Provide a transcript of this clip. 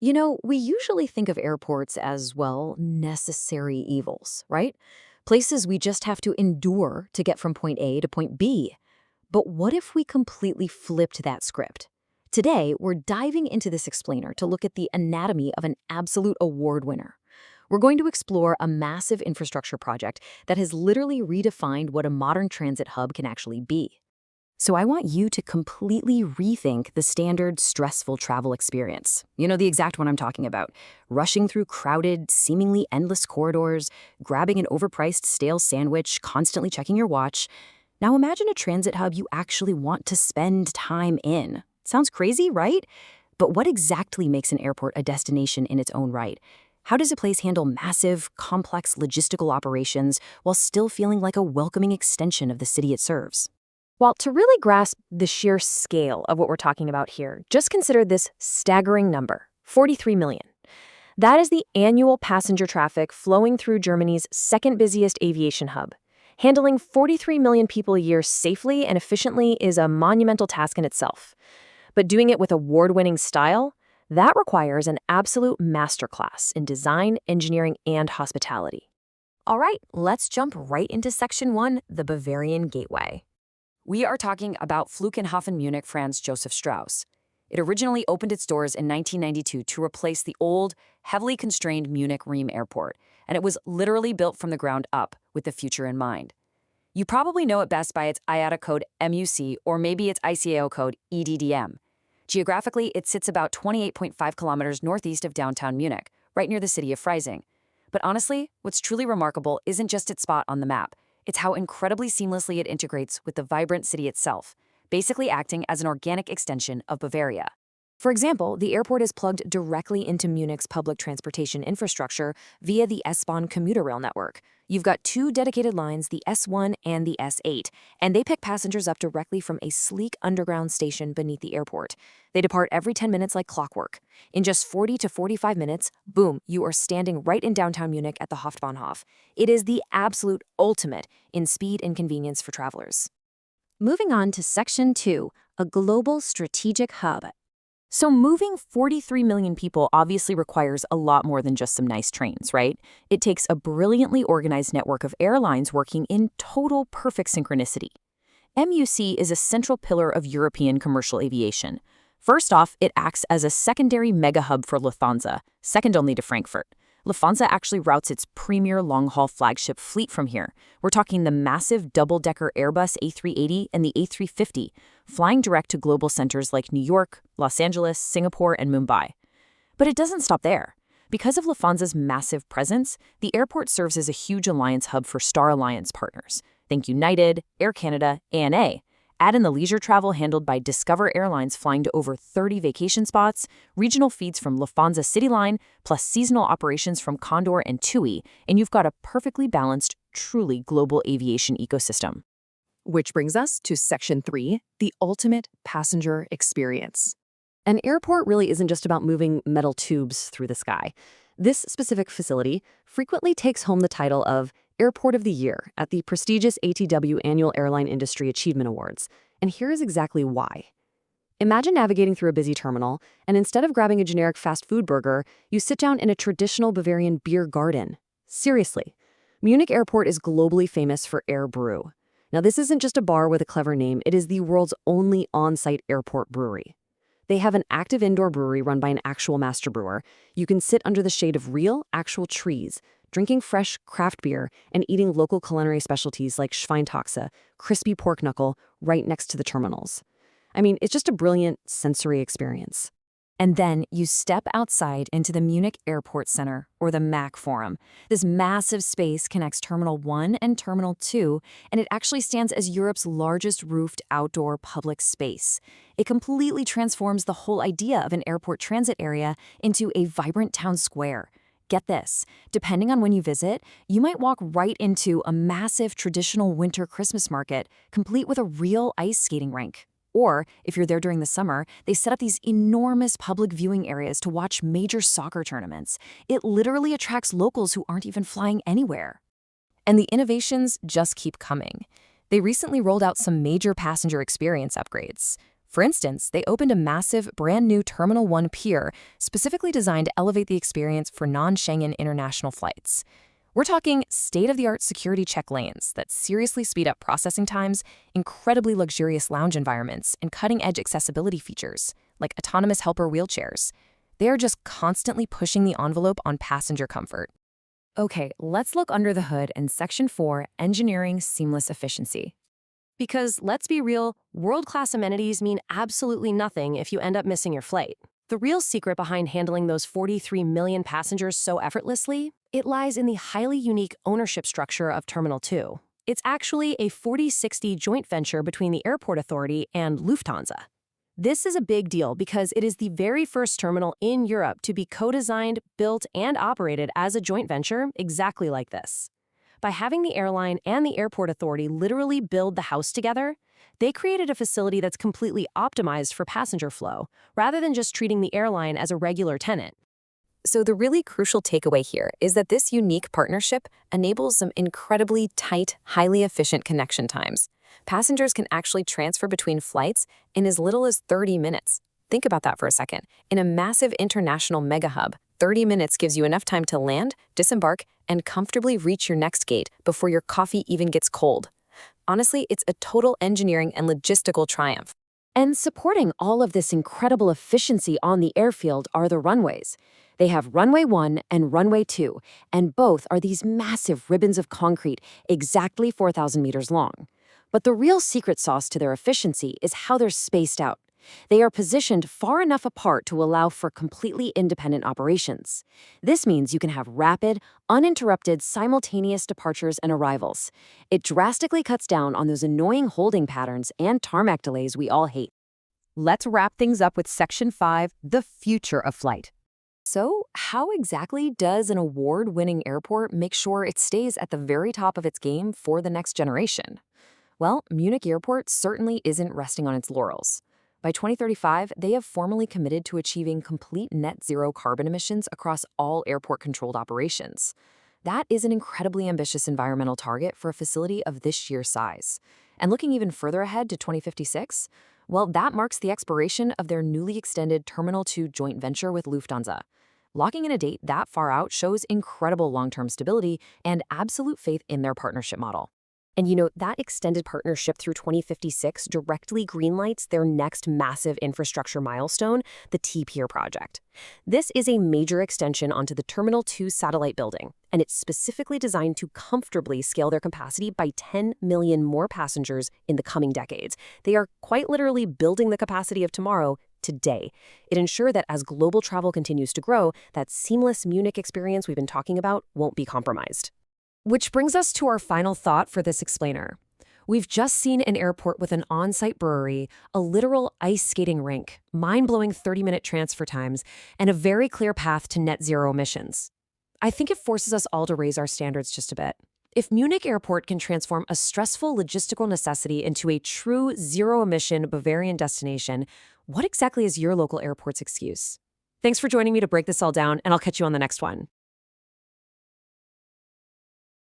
We usually think of airports as, well, necessary evils, right? Places we just have to endure to get from point A to point B. But what if we completely flipped that script? Today, we're diving into this explainer to look at the anatomy of an absolute award winner. We're going to explore a massive infrastructure project that has literally redefined what a modern transit hub can actually be. So I want you to completely rethink the standard stressful travel experience. You know, the exact one I'm talking about. Rushing through crowded, seemingly endless corridors, grabbing an overpriced stale sandwich, constantly checking your watch. Now imagine a transit hub you actually want to spend time in. Sounds crazy, right? But what exactly makes an airport a destination in its own right? How does a place handle massive, complex logistical operations while still feeling like a welcoming extension of the city it serves? Well, to really grasp the sheer scale of what we're talking about here, just consider this staggering number, 43 million. That is the annual passenger traffic flowing through Germany's second busiest aviation hub. Handling 43 million people a year safely and efficiently is a monumental task in itself. But doing it with award-winning style, that requires an absolute masterclass in design, engineering, and hospitality. All right, let's jump right into Section 1, the Bavarian Gateway. We are talking about Flughafen Munich Franz Josef Strauss. It originally opened its doors in 1992 to replace the old, heavily constrained Munich Riem Airport, and it was literally built from the ground up with the future in mind. You probably know it best by its IATA code MUC or maybe its ICAO code EDDM. Geographically, it sits about 28.5 kilometers northeast of downtown Munich, right near the city of Freising. But honestly, what's truly remarkable isn't just its spot on the map. It's how incredibly seamlessly it integrates with the vibrant city itself, basically acting as an organic extension of Bavaria. For example, the airport is plugged directly into Munich's public transportation infrastructure via the S-Bahn commuter rail network. You've got two dedicated lines, the S1 and the S8, and they pick passengers up directly from a sleek underground station beneath the airport. They depart every 10 minutes like clockwork. In just 40 to 45 minutes, boom, you are standing right in downtown Munich at the Hauptbahnhof. It is the absolute ultimate in speed and convenience for travelers. Moving on to Section 2, a global strategic hub. So moving 43 million people obviously requires a lot more than just some nice trains, right? It takes a brilliantly organized network of airlines working in total perfect synchronicity. MUC is a central pillar of European commercial aviation. First off, it acts as a secondary mega hub for Lufthansa, second only to Frankfurt. Lufthansa actually routes its premier long-haul flagship fleet from here. We're talking the massive double-decker Airbus A380 and the A350, flying direct to global centers like New York, Los Angeles, Singapore, and Mumbai. But it doesn't stop there. Because of Lufthansa's massive presence, the airport serves as a huge alliance hub for Star Alliance partners. Think United, Air Canada, ANA. Add in the leisure travel handled by Discover Airlines flying to over 30 vacation spots, regional feeds from Lufthansa CityLine, plus seasonal operations from Condor and TUI, and you've got a perfectly balanced, truly global aviation ecosystem. Which brings us to Section 3, the ultimate passenger experience. An airport really isn't just about moving metal tubes through the sky. This specific facility frequently takes home the title of Airport of the Year at the prestigious ATW Annual Airline Industry Achievement Awards, and here is exactly why. Imagine navigating through a busy terminal, and instead of grabbing a generic fast food burger, you sit down in a traditional Bavarian beer garden. Seriously, Munich Airport is globally famous for Air Brew. Now, this isn't just a bar with a clever name, it is the world's only on-site airport brewery. They have an active indoor brewery run by an actual master brewer. You can sit under the shade of real, actual trees, drinking fresh craft beer and eating local culinary specialties like Schweintaxe, crispy pork knuckle, right next to the terminals. I mean, it's just a brilliant sensory experience. And then you step outside into the Munich Airport Center, or the MAC Forum. This massive space connects Terminal 1 and Terminal 2, and it actually stands as Europe's largest roofed outdoor public space. It completely transforms the whole idea of an airport transit area into a vibrant town square. Get this, depending on when you visit, you might walk right into a massive traditional winter Christmas market, complete with a real ice skating rink. Or, if you're there during the summer, they set up these enormous public viewing areas to watch major soccer tournaments. It literally attracts locals who aren't even flying anywhere. And the innovations just keep coming. They recently rolled out some major passenger experience upgrades. For instance, they opened a massive, brand-new Terminal 1 pier specifically designed to elevate the experience for non-Schengen international flights. We're talking state-of-the-art security check lanes that seriously speed up processing times, incredibly luxurious lounge environments, and cutting-edge accessibility features, like autonomous helper wheelchairs. They are just constantly pushing the envelope on passenger comfort. Okay, let's look under the hood in Section 4, Engineering Seamless Efficiency. Because let's be real, world-class amenities mean absolutely nothing if you end up missing your flight. The real secret behind handling those 43 million passengers so effortlessly, it lies in the highly unique ownership structure of Terminal 2. It's actually a 40-60 joint venture between the Airport Authority and Lufthansa. This is a big deal because it is the very first terminal in Europe to be co-designed, built, and operated as a joint venture exactly like this. By having the airline and the Airport Authority literally build the house together, they created a facility that's completely optimized for passenger flow, rather than just treating the airline as a regular tenant. So the really crucial takeaway here is that this unique partnership enables some incredibly tight, highly efficient connection times. Passengers can actually transfer between flights in as little as 30 minutes. Think about that for a second. In a massive international mega hub, 30 minutes gives you enough time to land, disembark, and comfortably reach your next gate before your coffee even gets cold. Honestly, it's a total engineering and logistical triumph. And supporting all of this incredible efficiency on the airfield are the runways. They have Runway 1 and Runway 2, and both are these massive ribbons of concrete exactly 4,000 meters long. But the real secret sauce to their efficiency is how they're spaced out. They are positioned far enough apart to allow for completely independent operations. This means you can have rapid, uninterrupted, simultaneous departures and arrivals. It drastically cuts down on those annoying holding patterns and tarmac delays we all hate. Let's wrap things up with Section 5, the future of flight. So, how exactly does an award-winning airport make sure it stays at the very top of its game for the next generation? Well, Munich Airport certainly isn't resting on its laurels. By 2035, they have formally committed to achieving complete net zero carbon emissions across all airport-controlled operations. That is an incredibly ambitious environmental target for a facility of this sheer size. And looking even further ahead to 2056, well, that marks the expiration of their newly extended Terminal 2 joint venture with Lufthansa. Locking in a date that far out shows incredible long-term stability and absolute faith in their partnership model. And you know, that extended partnership through 2056 directly greenlights their next massive infrastructure milestone, the T-Pier project. This is a major extension onto the Terminal 2 satellite building, and it's specifically designed to comfortably scale their capacity by 10 million more passengers in the coming decades. They are quite literally building the capacity of tomorrow today. It ensures that as global travel continues to grow, that seamless Munich experience we've been talking about won't be compromised. Which brings us to our final thought for this explainer. We've just seen an airport with an on-site brewery, a literal ice skating rink, mind-blowing 30-minute transfer times, and a very clear path to net zero emissions. I think it forces us all to raise our standards just a bit. If Munich Airport can transform a stressful logistical necessity into a true zero-emission Bavarian destination, what exactly is your local airport's excuse? Thanks for joining me to break this all down, and I'll catch you on the next one.